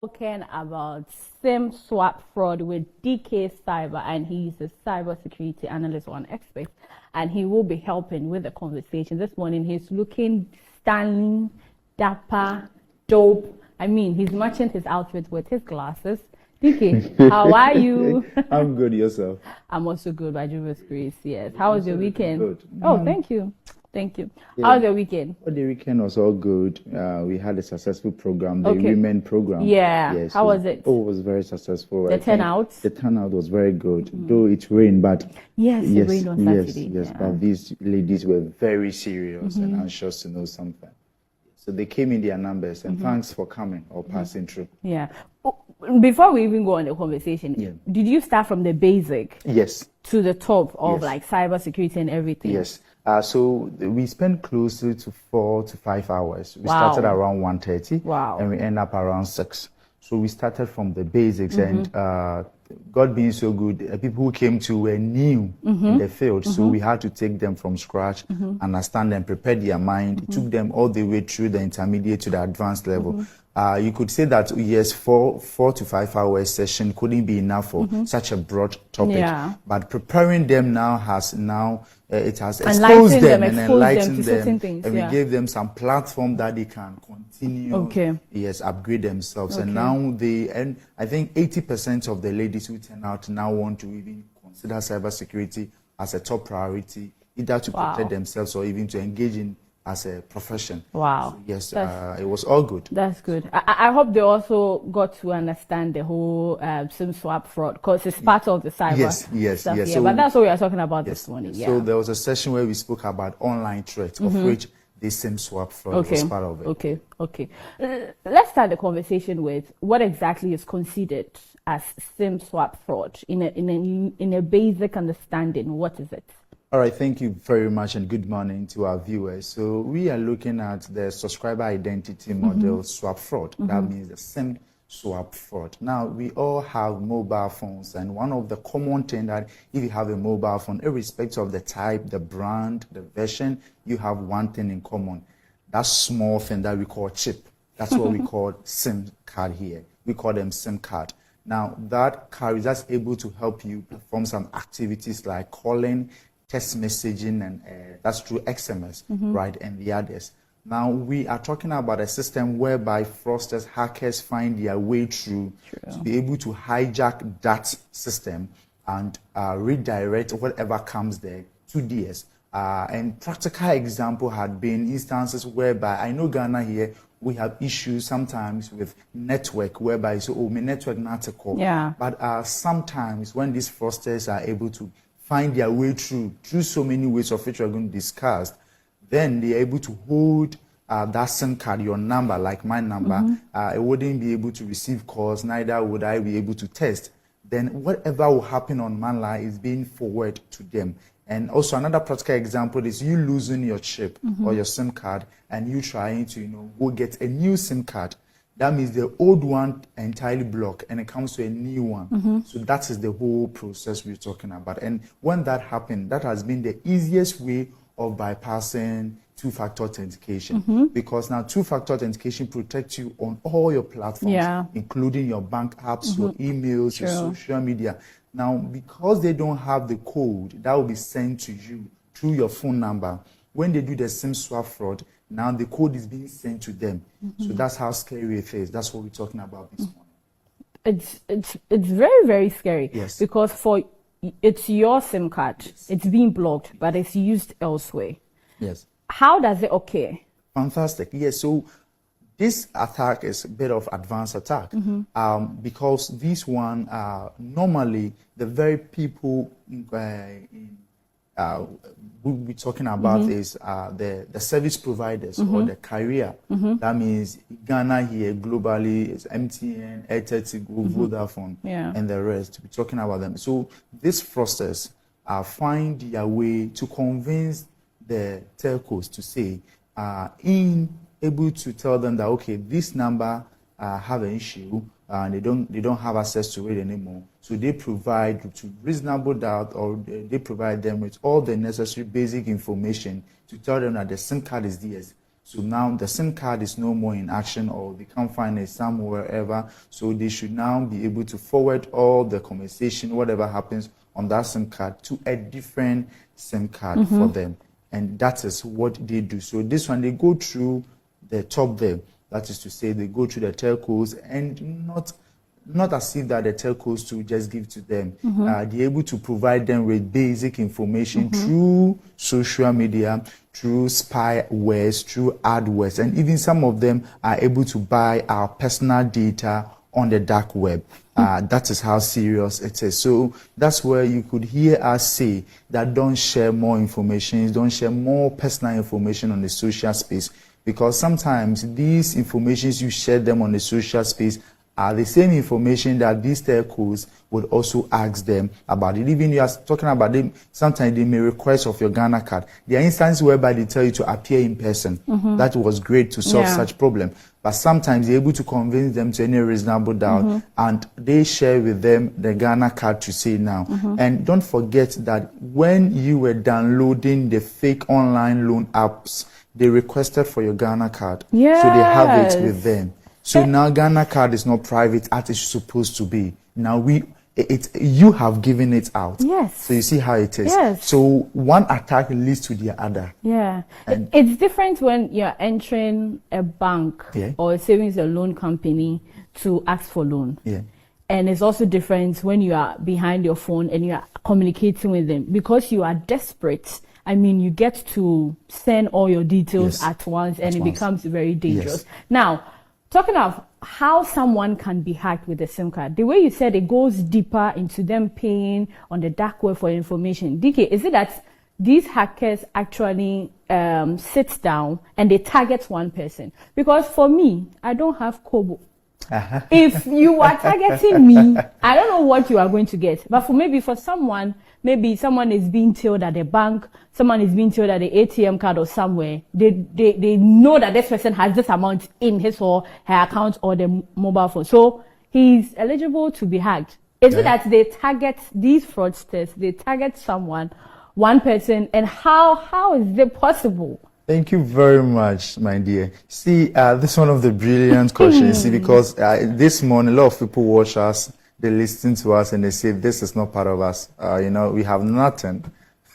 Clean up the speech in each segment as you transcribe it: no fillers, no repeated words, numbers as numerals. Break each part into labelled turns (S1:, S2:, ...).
S1: Talking about SIM swap fraud with DK Cyber, and he's a cybersecurity analyst or an expert, and he will be helping with the conversation. This morning, he's looking stunning, dapper, dope. I mean, he's matching his outfit with his glasses. DK, how are you?
S2: I'm good, yourself?
S1: I'm also good, by Jehovah's grace, yes. How was your weekend?
S2: Good.
S1: Oh, thank you. Thank you. Yeah. How was your weekend?
S2: Well, the weekend was all good. We had a successful program, the women program.
S1: Yeah. Yes. How was it?
S2: Oh, it was very successful.
S1: The turnout?
S2: The turnout was very good, though it rained, but
S1: yes, it rained on Saturday.
S2: Yes, yeah. But these ladies were very serious and anxious to know something. So they came in their numbers, and thanks for coming or passing through.
S1: Yeah. Before we even go on the conversation, did you start from the basic?
S2: Yes.
S1: To the top of like cybersecurity and everything?
S2: Yes. So we spent closer to 4 to 5 hours. We started around 1:30.
S1: Wow.
S2: And we end up around 6. So we started from the basics, and God being so good, people who came to were new in the field. So we had to take them from scratch, understand them, prepare their mind. It took them all the way through the intermediate to the advanced level. You could say that, yes, 4 to 5 hours session couldn't be enough for such a broad topic. Yeah. But preparing them now has it has exposed them and enlightened them. Things, and we gave them some platform that they can continue, upgrade themselves. And now and I think 80% of the ladies who turn out now want to even consider cybersecurity as a top priority, either to protect themselves or even to engage in as a profession.
S1: Wow.
S2: So yes, it was all good.
S1: That's good. I hope they also got to understand the whole SIM swap fraud, because it's part of the cyber stuff. Yes. Yeah, so, but that's what we are talking about this morning. Yeah.
S2: So there was a session where we spoke about online threats, of which the SIM swap fraud was part of it.
S1: Okay. Let's start the conversation with what exactly is considered as SIM swap fraud in a basic understanding. What is it?
S2: All right, thank you very much, and good morning to our viewers. So we are looking at the subscriber identity model swap fraud. That means the SIM swap fraud. Now, we all have mobile phones, and one of the common things that if you have a mobile phone, irrespective of the type, the brand, the version, you have one thing in common. That small thing that we call chip. That's what we call SIM card here. We call them SIM card. Now, that card is just able to help you perform some activities like calling, text messaging, and that's through SMS, right, and the others. Now, we are talking about a system whereby fraudsters, hackers find their way through to be able to hijack that system and redirect whatever comes there to theirs. And practical example had been instances whereby, I know Ghana here, we have issues sometimes with network, whereby you say, oh, my network not a call.
S1: Yeah.
S2: But sometimes when these fraudsters are able to find their way through so many ways of which we're going to discuss, then they're able to hold that SIM card, your number, like my number. It wouldn't be able to receive calls, neither would I be able to text. Then whatever will happen on my line is being forwarded to them. And also another practical example is you losing your chip or your SIM card, and you trying to, go get a new SIM card. That means the old one entirely blocked and it comes to a new one. So that is the whole process we're talking about. And when that happened, that has been the easiest way of bypassing two-factor authentication. Because now two-factor authentication protects you on all your platforms, including your bank apps, your emails, your social media. Now, because they don't have the code that will be sent to you through your phone number, when they do the SIM swap fraud, now the code is being sent to them. So that's how scary it is. That's what we're talking about this morning.
S1: It's very, very scary.
S2: Yes.
S1: Because it's your SIM card. Yes. It's being blocked, but it's used elsewhere.
S2: Yes.
S1: How does it occur?
S2: Fantastic. Yes. So this attack is a bit of advanced attack because this one normally the very people we're talking about is the service providers or the carrier. That means Ghana here globally is MTN, Airtel, Vodafone, and the rest. We're talking about them. So these fraudsters find their way to convince the telcos to say, able to tell them that, okay, this number have an issue, and they don't have access to it anymore. So they provide to reasonable doubt, or they provide them with all the necessary basic information to tell them that the SIM card is theirs. So now the SIM card is no more in action, or they can't find it somewhere ever. So they should now be able to forward all the conversation, whatever happens on that SIM card, to a different SIM card for them. And that is what they do. So this one, they go through the top there. That is to say, they go through the telcos, and not as if that the telcos to just give to them. They're able to provide them with basic information through social media, through spywares, through adwords, and even some of them are able to buy our personal data on the dark web. That is how serious it is. So that's where you could hear us say that don't share more information, don't share more personal information on the social space, because sometimes these informations you share them on the social space are the same information that these telcos would also ask them about it. Even you are talking about them, sometimes they may request of your Ghana card. There are instances whereby they tell you to appear in person. That was great to solve such problem. But sometimes they're able to convince them to any reasonable doubt, and they share with them the Ghana card to say now. And don't forget that when you were downloading the fake online loan apps, they requested for your Ghana card. So they have it with them. So now Ghana card is not private as it's supposed to be. Now you have given it out. So you see how it is. So one attack leads to the other.
S1: It's different when you're entering a bank or a savings and loan company to ask for loan. And it's also different when you are behind your phone and you are communicating with them, because you are desperate. I mean, you get to send all your details at once, and it becomes very dangerous. Now, talking of how someone can be hacked with a SIM card, the way you said it goes deeper into them paying on the dark web for information. DK, is it that these hackers actually sit down and they target one person? Because for me, I don't have Kobo. If you are targeting me, I don't know what you are going to get. But for someone, maybe someone is being told at the bank, someone is being told at the ATM card or somewhere, they know that this person has this amount in his or her account or the mobile phone. So he's eligible to be hacked. Is it that they target these fraudsters, they target someone, one person, and how is it possible?
S2: Thank you very much, my dear. See, this is one of the brilliant questions. See, because this morning, a lot of people watch us, they listen to us, and they say, this is not part of us. We have nothing.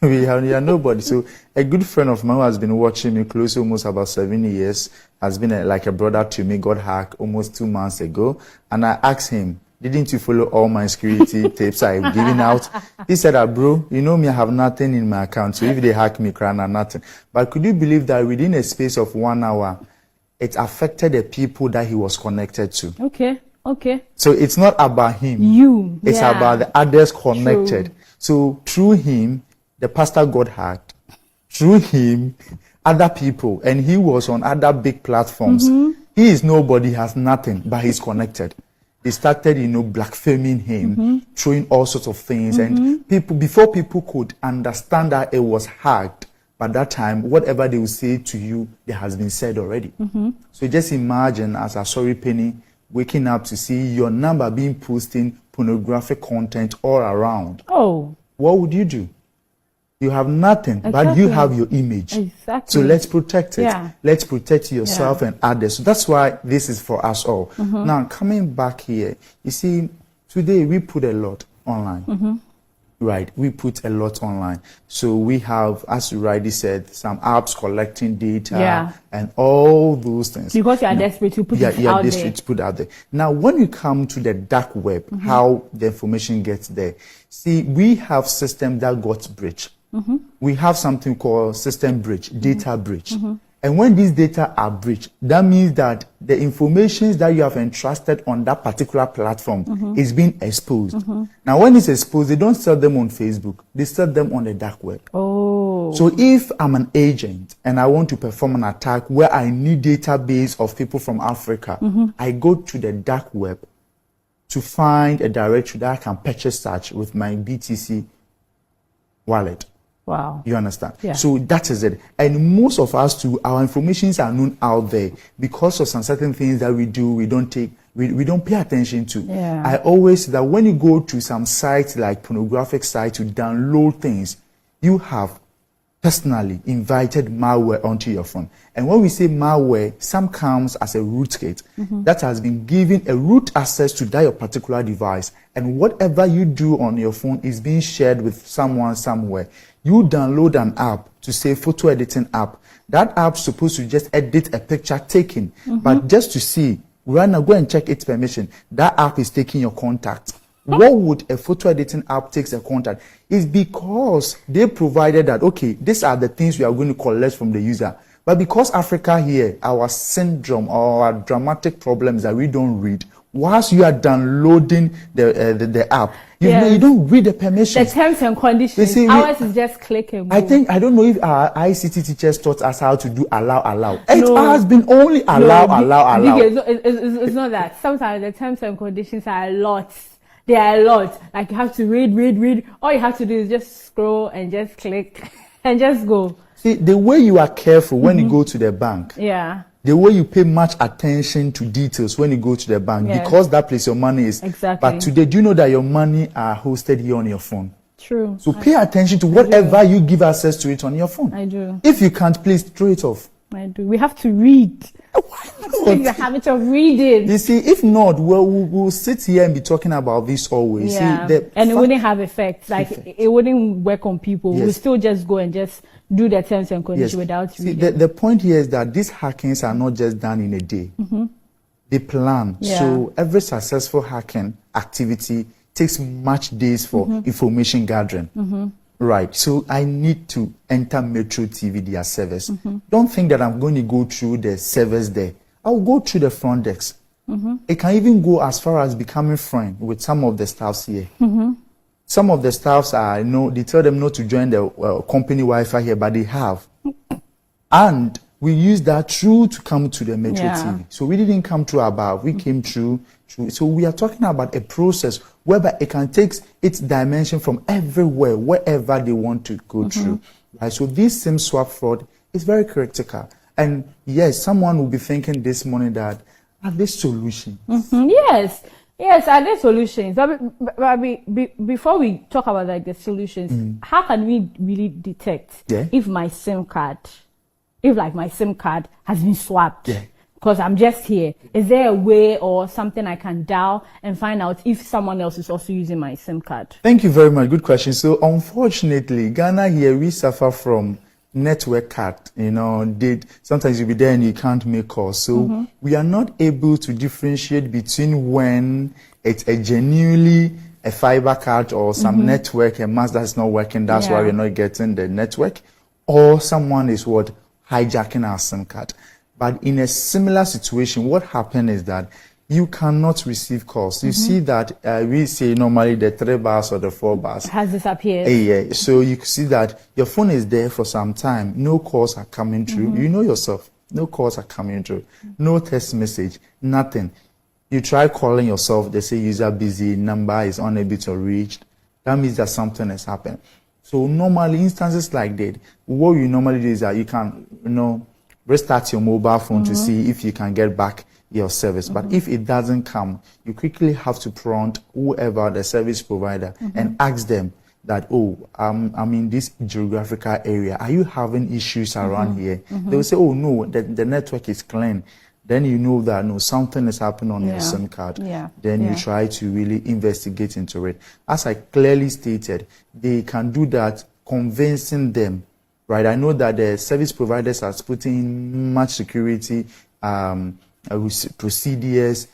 S2: we are nobody. So a good friend of mine who has been watching me closely almost about 7 years, has been like a brother to me, got hacked almost 2 months ago. And I asked him, didn't you follow all my security tips I've given out? He said, bro, you know me, I have nothing in my account. So if they hack me, nothing. But could you believe that within a space of 1 hour, it affected the people that he was connected to?
S1: Okay.
S2: So it's not about him. It's about the others connected. True. So through him, the pastor got hacked. Through him, other people. And he was on other big platforms. He is nobody, has nothing, but he's connected. They started, blaspheming him, throwing all sorts of things. And before people could understand that it was hacked, by that time, whatever they will say to you, it has been said already. So just imagine as a sorry penny waking up to see your number being posting pornographic content all around. What would you do? You have nothing, but you have your image. So let's protect it. Let's protect yourself and others. So that's why this is for us all. Now, coming back here, you see, today we put a lot online. Right, we put a lot online. So we have, as you rightly said, some apps collecting data and all those things. Because you are desperate to put it out there. Yeah, desperate to put out there. Now, when you come to the dark web, how the information gets there, see, we have systems that got breached. We have something called system breach, data breach. And when these data are breached, that means that the information that you have entrusted on that particular platform is being exposed. Now, when it's exposed, they don't sell them on Facebook. They sell them on the dark web. So if I'm an agent and I want to perform an attack where I need database of people from Africa, I go to the dark web to find a directory that I can purchase such with my BTC wallet.
S1: Wow.
S2: You understand? So that is it. And most of us too, our informations are known out there because of some certain things that we do, we don't pay attention to. I always say that when you go to some sites like pornographic sites to download things, you have personally invited malware onto your phone. And when we say malware, some comes as a rootkit that has been given a root access to that your particular device. And whatever you do on your phone is being shared with someone somewhere. You download an app to say photo editing app. That app's supposed to just edit a picture taken. But just to see, right now, go and check its permission. That app is taking your contact. What would a photo editing app takes a contact? Is because they provided that, okay, these are the things we are going to collect from the user. But because Africa here, our syndrome or our dramatic problem is that we don't read. Whilst you are downloading the app, you don't read the permissions.
S1: The terms and conditions. Ours is just click and move.
S2: I don't know if our ICT teachers taught us how to do allow. It has been only allow.
S1: It's not that. Sometimes the terms and conditions are a lot. They are a lot. Like you have to read. All you have to do is just scroll and just click and just go.
S2: See, the way you are careful when you go to the bank.
S1: Yeah.
S2: The way you pay much attention to details when you go to the bank, because that place your money is.
S1: Exactly.
S2: But today, do you know that your money are hosted here on your phone?
S1: True.
S2: So pay attention to whatever you give access to it on your phone.
S1: I do.
S2: If you can't, please throw it off.
S1: I do. We have to read.
S2: Why not?
S1: Take the habit of reading.
S2: You see, if not, we'll sit here and be talking about this always.
S1: Yeah.
S2: See,
S1: and it wouldn't have effect. Like it wouldn't work on people.
S2: Yes.
S1: We'll still just go and just do the terms and conditions without reading.
S2: See, the point here is that these hackings are not just done in a day. They plan.
S1: Yeah.
S2: So every successful hacking activity takes much days for information gathering. Right. So I need to enter Metro TV, their service. Don't think that I'm going to go through the service there. I'll go through the front desk. It can even go as far as becoming friend with some of the staffs here. Some of the staffs are, they tell them not to join the company Wi-Fi here, but they have. And we use that through to come to the Metro TV. So we didn't come through above. We came through. So we are talking about a process whereby it can take its dimension from everywhere, wherever they want to go through. Right? So this SIM swap fraud is very critical. And yes, someone will be thinking this morning that, are there solutions?
S1: Yes, are there solutions? But before we talk about like the solutions, how can we really detect if my SIM card, my SIM card has been swapped? Because I'm just here. Is there a way or something I can dial and find out if someone else is also using my SIM card?
S2: Thank you very much. Good question. So unfortunately, Ghana here, we suffer from network cut. Sometimes you'll be there and you can't make calls. So we are not able to differentiate between when it's a genuinely a fiber card or some network, a mask that's not working. That's why we're not getting the network. Or someone is hijacking our SIM card. But in a similar situation, what happened is that you cannot receive calls. You see that we say normally the 3 bars or the 4 bars
S1: has disappeared.
S2: Yeah. So you see that your phone is there for some time. No calls are coming through. You know yourself. No calls are coming through. No text message. Nothing. You try calling yourself. They say user busy. Number is unable to reach. That means that something has happened. So normally instances like that, what you normally do is that you can, restart your mobile phone to see if you can get back your service. But if it doesn't come, you quickly have to prompt whoever the service provider and ask them that, I'm in this geographical area. Are you having issues around here? They will say, oh no, the network is clean. Then you know that something is happening on your SIM card. Then you try to really investigate into it. As I clearly stated, they can do that convincing them. Right, I know that the service providers are putting in much security procedures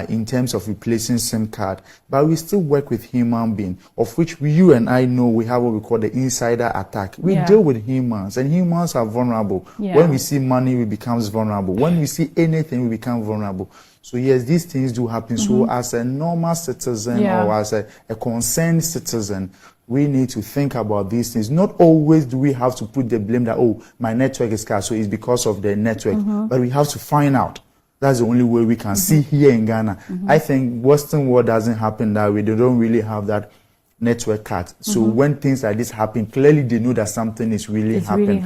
S2: in terms of replacing SIM card, but we still work with human beings, of which you and I know we have what we call the insider attack. We deal with humans, and humans are vulnerable. When we see money, we become vulnerable. When we see anything, we become vulnerable. So yes, these things do happen. So as a normal citizen or as a concerned citizen, we need to think about these things. Not always do we have to put the blame that, my network is cut, so it's because of the network. But we have to find out. That's the only way we can see here in Ghana. I think Western world doesn't happen that way. They don't really have that network cut. So when things like this happen, clearly they know that something is really happening.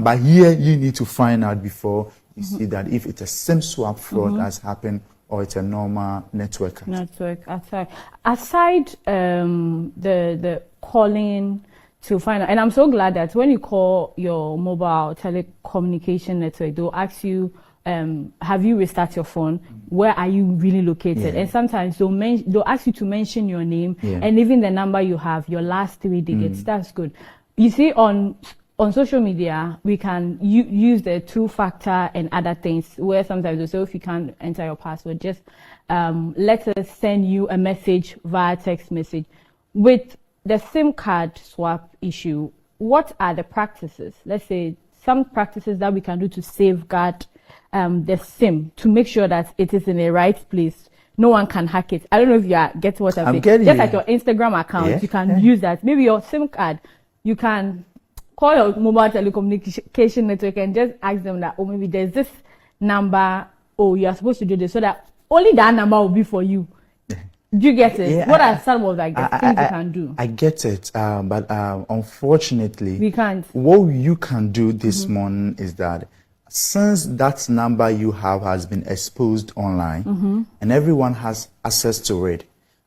S2: But here you need to find out before you see that if it's a SIM swap fraud that's happened or it's a normal network cut.
S1: Aside the calling to find out. And I'm so glad that when you call your mobile telecommunication network, they'll ask you, have you restarted your phone? Where are you really located? And sometimes they'll ask you to mention your name and even the number you have, your last 3 digits. That's good. You see, on social media, we can use the 2-factor and other things where sometimes they say, if you can't enter your password, just let us send you a message via text message. With the SIM card swap issue, what are the practices? Let's say some practices that we can do to safeguard the SIM, to make sure that it is in the right place. No one can hack it. I don't know if you are getting what I'm saying. Just like your Instagram account, you can use that. Maybe your SIM card, you can call your mobile telecommunication network and just ask them that, oh, maybe there's this number, oh, you are supposed to do this, so that only that number will be for you. Do you get it?
S2: Yeah,
S1: what are some of like the things you can do?
S2: I get it, but unfortunately,
S1: we can't.
S2: What you can do this morning is that since that number you have has been exposed online and everyone has access to it,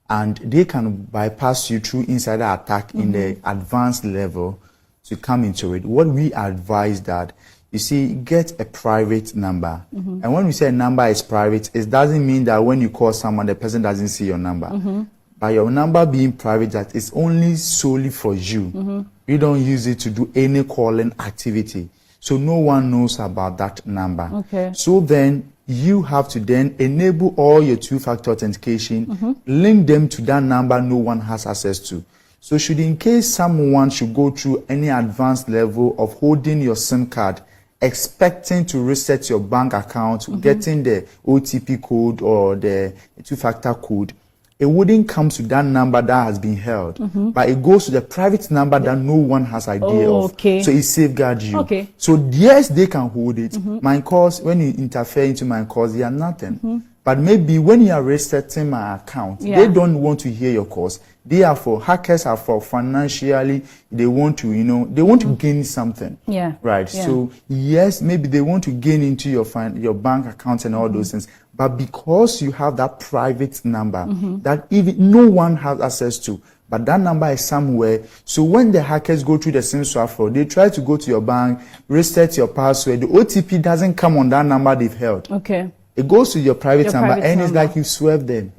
S2: and they can bypass you through insider attack in the advanced level to come into it, what we advise that, you see, get a private number. And when we say a number is private, it doesn't mean that when you call someone, the person doesn't see your number. By your number being private, that is only solely for you. You don't use it to do any calling activity. So no one knows about that number.
S1: Okay.
S2: So then you have to then enable all your 2-factor authentication, link them to that number no one has access to. So should in case someone should go through any advanced level of holding your SIM card, expecting to reset your bank account, getting the OTP code or the 2-factor code, it wouldn't come to that number that has been held, but it goes to the private number that no one has idea of.
S1: Okay.
S2: So it safeguards you.
S1: Okay.
S2: So yes, they can hold it. My calls, when you interfere into my calls, they are nothing. But maybe when you are resetting my account, they don't want to hear your calls. They are for hackers, are for financially, they want to, they want to gain something.
S1: Yeah.
S2: Right.
S1: Yeah.
S2: So yes, maybe they want to gain into your bank account and all those things. But because you have that private number that even no one has access to, but that number is somewhere. So when the hackers go through the SIM swap fraud, they try to go to your bank, reset your password. The OTP doesn't come on that number they've held.
S1: Okay.
S2: It goes to your private number, and it's like you swerved them.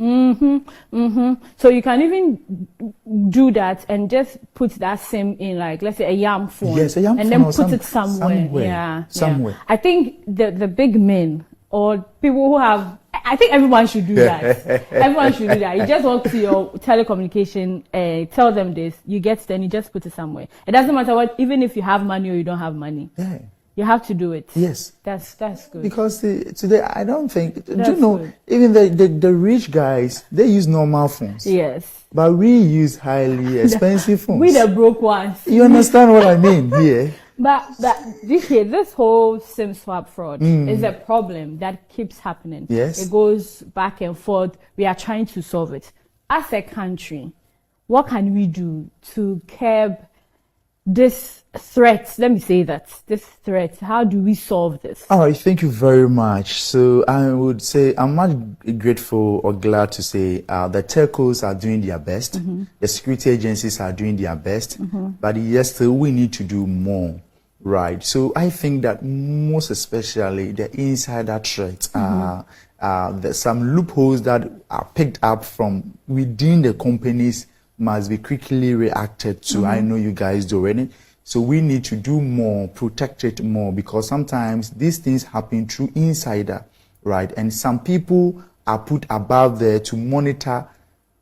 S1: So you can even do that and just put that SIM in, like, let's say a YAM phone.
S2: Yes, a YAM
S1: and
S2: phone.
S1: then put it somewhere.
S2: Somewhere.
S1: Yeah. I think the big men or people who have, I think everyone should do that. Everyone should do that. You just walk to your telecommunication, tell them this, you get, then you just put it somewhere. It doesn't matter what, even if you have money or you don't have money.
S2: Yeah.
S1: You have to do it.
S2: Yes.
S1: That's good.
S2: Because today, I don't think,
S1: That's
S2: do you know,
S1: good.
S2: even the rich guys, they use normal phones.
S1: Yes.
S2: But we use highly expensive phones.
S1: We the broke ones.
S2: You understand what I mean here?
S1: But this whole SIM swap fraud is a problem that keeps happening.
S2: Yes.
S1: It goes back and forth. We are trying to solve it. As a country, what can we do to curb this threat? Let me say that. This threat. How do we solve this?
S2: All right, thank you very much. So I would say I'm much grateful or glad to say the telcos are doing their best. The security agencies are doing their best. But yes, still we need to do more. Right. So I think that most especially the insider threats there's some loopholes that are picked up from within the companies must be quickly reacted to. I know you guys do already. So we need to do more, protect it more, because sometimes these things happen through insider, right? And some people are put above there to monitor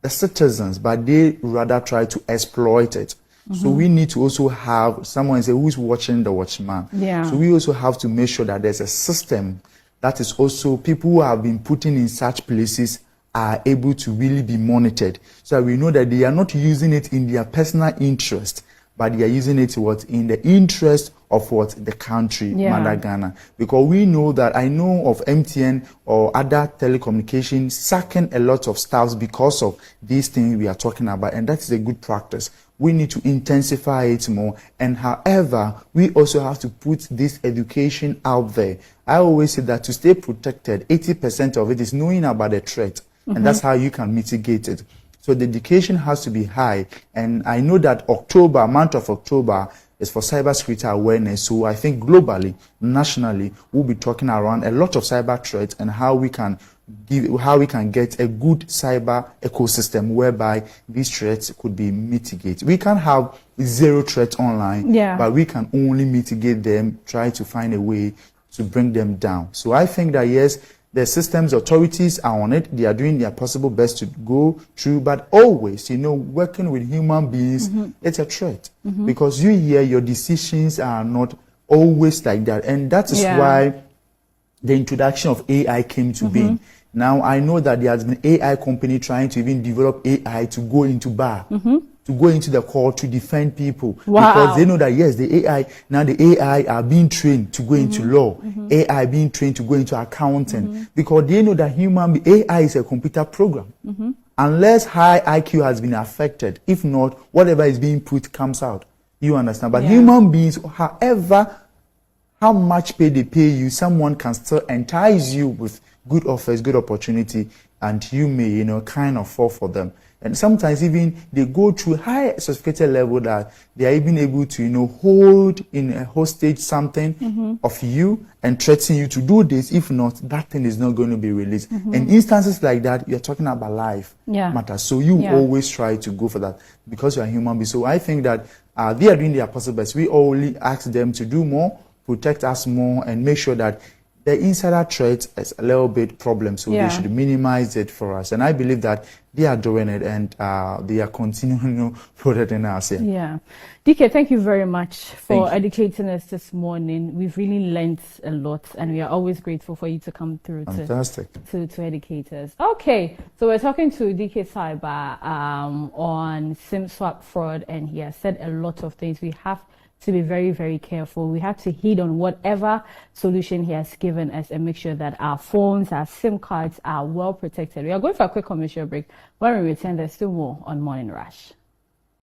S2: the citizens, but they rather try to exploit it. So we need to also have someone say who's watching the watchman.
S1: Yeah.
S2: So we also have to make sure that there's a system that is also people who have been put in such places are able to really be monitored, so that we know that they are not using it in their personal interest, but they are using it in the interest of the country, Mother Ghana. Because we know that, I know of MTN or other telecommunications sacking a lot of staffs because of these things we are talking about, and that is a good practice. We need to intensify it more. And however, we also have to put this education out there. I always say that to stay protected, 80% of it is knowing about the threat. And that's how you can mitigate it. So the education has to be high. And I know that October, month of October, is for cybersecurity awareness. So I think globally, nationally, we'll be talking around a lot of cyber threats and how we can get a good cyber ecosystem whereby these threats could be mitigated. We can't have zero threats online, but we can only mitigate them, try to find a way to bring them down. So I think that yes, the systems authorities are on it. They are doing their possible best to go through, but always, working with human beings, it's a threat because your decisions are not always like that. And that is why the introduction of AI came to being. Now, I know that there has been AI company trying to even develop AI to go into bar, to go into the court to defend people. Because they know that, yes, the AI are being trained to go into law. AI being trained to go into accounting. Because they know that AI is a computer program. Unless high IQ has been affected, if not, whatever is being put comes out. You understand? But human beings, however, how much pay they pay you, someone can still entice you with good offers, good opportunity, and you may, kind of fall for them. And sometimes even they go through high sophisticated level that they are even able to, hold in a hostage something of you and threaten you to do this. If not, that thing is not going to be released. In instances like that, you're talking about life matters. So you always try to go for that because you're a human being. So I think that they are doing their possible best. We only ask them to do more, protect us more, and make sure that the insider threat is a little bit problem, so they should minimize it for us. And I believe that they are doing it, and they are continuing protecting us.
S1: DK, thank you very much for educating us this morning. We've really learned a lot, and we are always grateful for you to come through to educate us. Okay, so we're talking to DK Cyber on SIM swap fraud, and he has said a lot of things. We have to be very, very careful. We have to heed on whatever solution he has given us and make sure that our phones, our SIM cards are well protected. We are going for a quick commercial break. When we return, there's still more on Morning Rush.